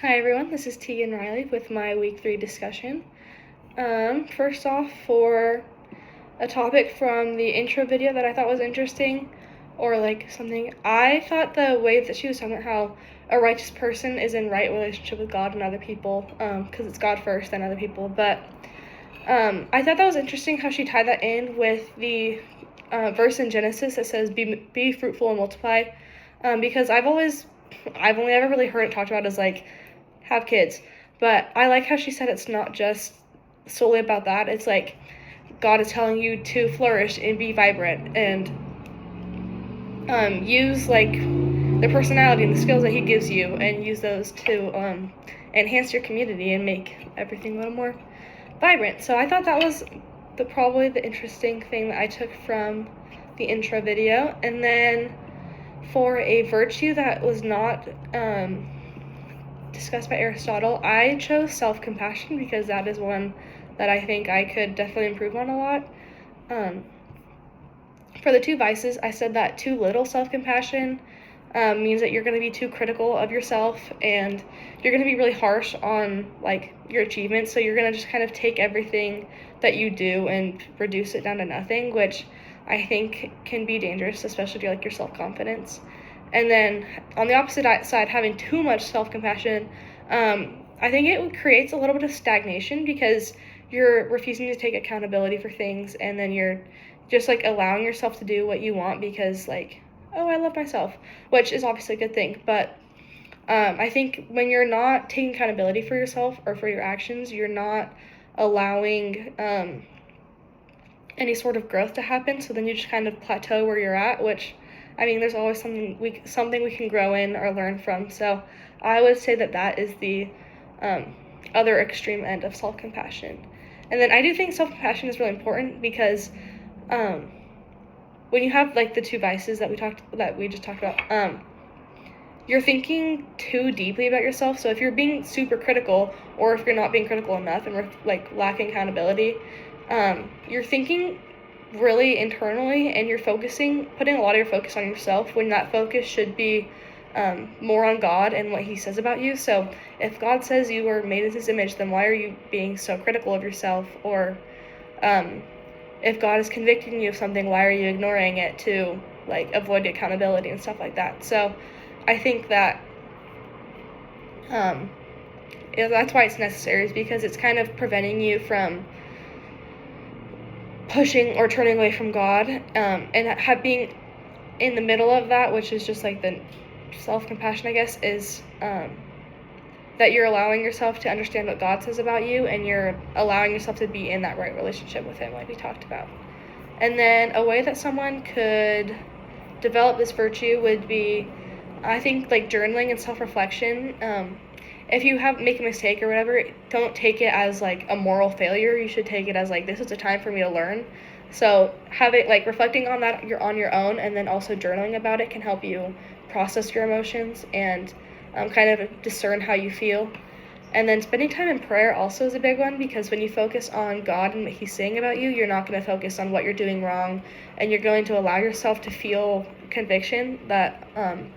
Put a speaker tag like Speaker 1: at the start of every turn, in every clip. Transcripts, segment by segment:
Speaker 1: Hi everyone, this is Tegan Riley with my week 3 discussion. First off, for a topic from the intro video that I thought was interesting, or like something, I thought the way that she was talking about how a righteous person is in right relationship with God and other people, because it's God first, then other people, but I thought that was interesting how she tied that in with the verse in Genesis that says, be fruitful and multiply, because I've only ever really heard it talked about as like, have kids, but I like how she said it's not just solely about that. It's like God is telling you to flourish and be vibrant and use like the personality and the skills that he gives you and use those to enhance your community and make everything a little more vibrant. So I thought that was probably the interesting thing that I took from the intro video. And then for a virtue that was not discussed by Aristotle, I chose self-compassion because that is one that I think I could definitely improve on a lot. For the two vices, I said that too little self-compassion means that you're going to be too critical of yourself and you're going to be really harsh on like your achievements, so you're going to just kind of take everything that you do and reduce it down to nothing, which I think can be dangerous, especially to like your self-confidence. And then on the opposite side, having too much self-compassion, I think it creates a little bit of stagnation because you're refusing to take accountability for things, and then you're just like allowing yourself to do what you want because like, oh, I love myself, which is obviously a good thing. But I think when you're not taking accountability for yourself or for your actions, you're not allowing any sort of growth to happen. So then you just kind of plateau where you're at, which, I mean, there's always something we can grow in or learn from. So I would say that is the other extreme end of self-compassion. And then I do think self-compassion is really important because when you have like the two vices that we just talked about, you're thinking too deeply about yourself. So if you're being super critical, or if you're not being critical enough and like lacking accountability, you're thinking really internally and you're putting a lot of your focus on yourself when that focus should be more on God and what he says about you. So if God says you were made in his image, then why are you being so critical of yourself? Or if God is convicting you of something, why are you ignoring it to like avoid accountability and stuff like that? So I think that that's why it's necessary, is because it's kind of preventing you from pushing or turning away from God, and being in the middle of that, which is just like the self-compassion, I guess, is that you're allowing yourself to understand what God says about you, and you're allowing yourself to be in that right relationship with him, like we talked about. And then a way that someone could develop this virtue would be, I think, like journaling and self-reflection. If you make a mistake or whatever, don't take it as like a moral failure. You should take it as like, this is a time for me to learn. So like reflecting on that, you're on your own, and then also journaling about it can help you process your emotions and kind of discern how you feel. And then spending time in prayer also is a big one, because when you focus on God and what he's saying about you, you're not going to focus on what you're doing wrong, and you're going to allow yourself to feel conviction that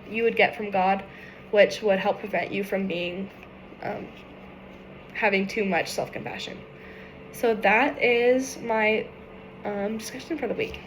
Speaker 1: you would get from God, which would help prevent you from having too much self-compassion. So that is my discussion for the week.